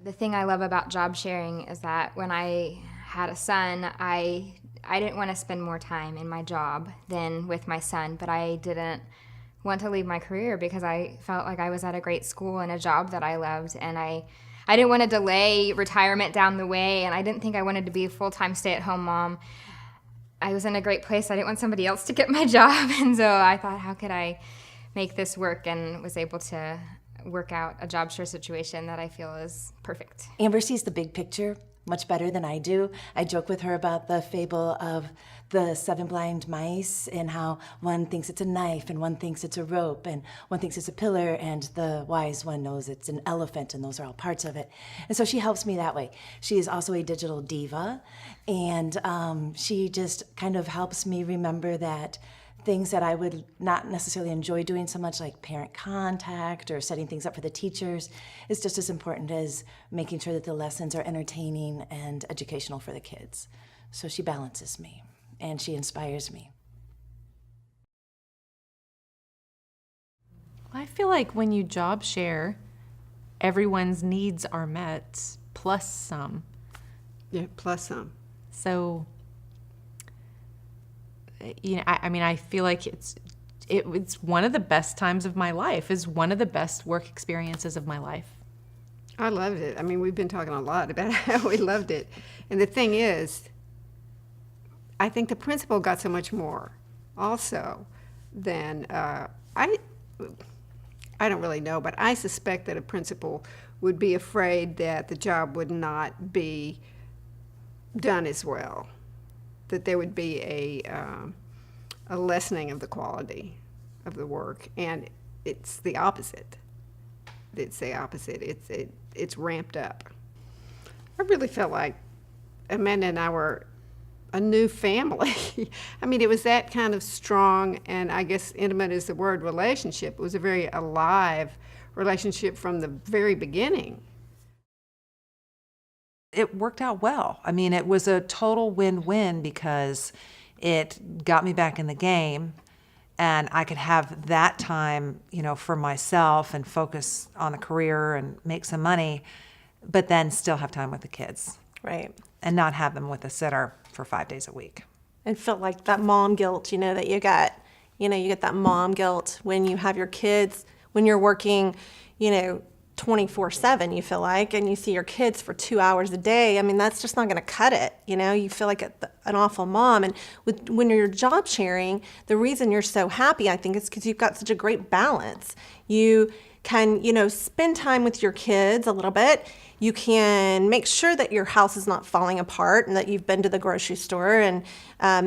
The thing I love about job sharing is that when I had a son, I didn't want to spend more time in my job than with my son, but I didn't want to leave my career because I felt like I was at a great school and a job that I loved, and I didn't want to delay retirement down the way, and I didn't think I wanted to be a full-time stay-at-home mom. I was in a great place. I didn't want somebody else to get my job, and so I thought, how could I make this work, and was able to work out a job share situation that I feel is perfect. Amber sees the big picture much better than I do. I joke with her about the fable of the 7 blind mice and how one thinks it's a knife and one thinks it's a rope and one thinks it's a pillar and the wise one knows it's an elephant, and those are all parts of it. And so she helps me that way. She is also a digital diva, and she just kind of helps me remember that things that I would not necessarily enjoy doing so much, like parent contact or setting things up for the teachers, is just as important as making sure that the lessons are entertaining and educational for the kids. So she balances me and she inspires me. I feel like when you job share, everyone's needs are met plus some. Yeah, plus some. So, you know, I feel like it's one of the best times of my life. Is one of the best work experiences of my life. I loved it. I mean, we've been talking a lot about how we loved it. And the thing is, I think the principal got so much more also than I don't really know, but I suspect that a principal would be afraid that the job would not be done as well, that there would be a lessening of the quality of the work, and it's the opposite. It's the opposite. It's ramped up. I really felt like Amanda and I were a new family. I mean, it was that kind of strong, and I guess intimate is the word, relationship. It was a very alive relationship from the very beginning. It worked out well. I mean, it was a total win-win because it got me back in the game, and I could have that time, you know, for myself and focus on the career and make some money, but then still have time with the kids. Right. And not have them with a sitter for 5 days a week. And felt like that mom guilt, that you get, you get that mom guilt when you have your kids, when you're working, 24/7, you feel like, and you see your kids for 2 hours a day. I mean, that's just not going to cut it. You feel like an awful mom. And when you're job sharing, the reason you're so happy, I think, is because you've got such a great balance. You can, spend time with your kids a little bit. You can make sure that your house is not falling apart and that you've been to the grocery store and,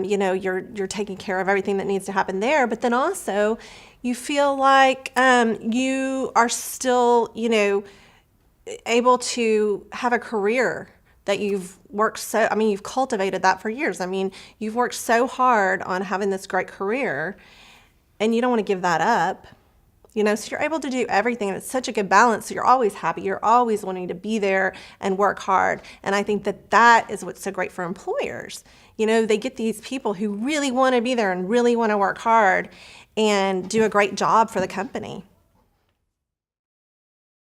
you're taking care of everything that needs to happen there. But then also you feel like you are still, able to have a career that you've worked you've cultivated that for years. I mean, you've worked so hard on having this great career and you don't want to give that up. So you're able to do everything, and it's such a good balance. So you're always happy. You're always wanting to be there and work hard. And I think that is what's so great for employers. They get these people who really want to be there and really want to work hard and do a great job for the company.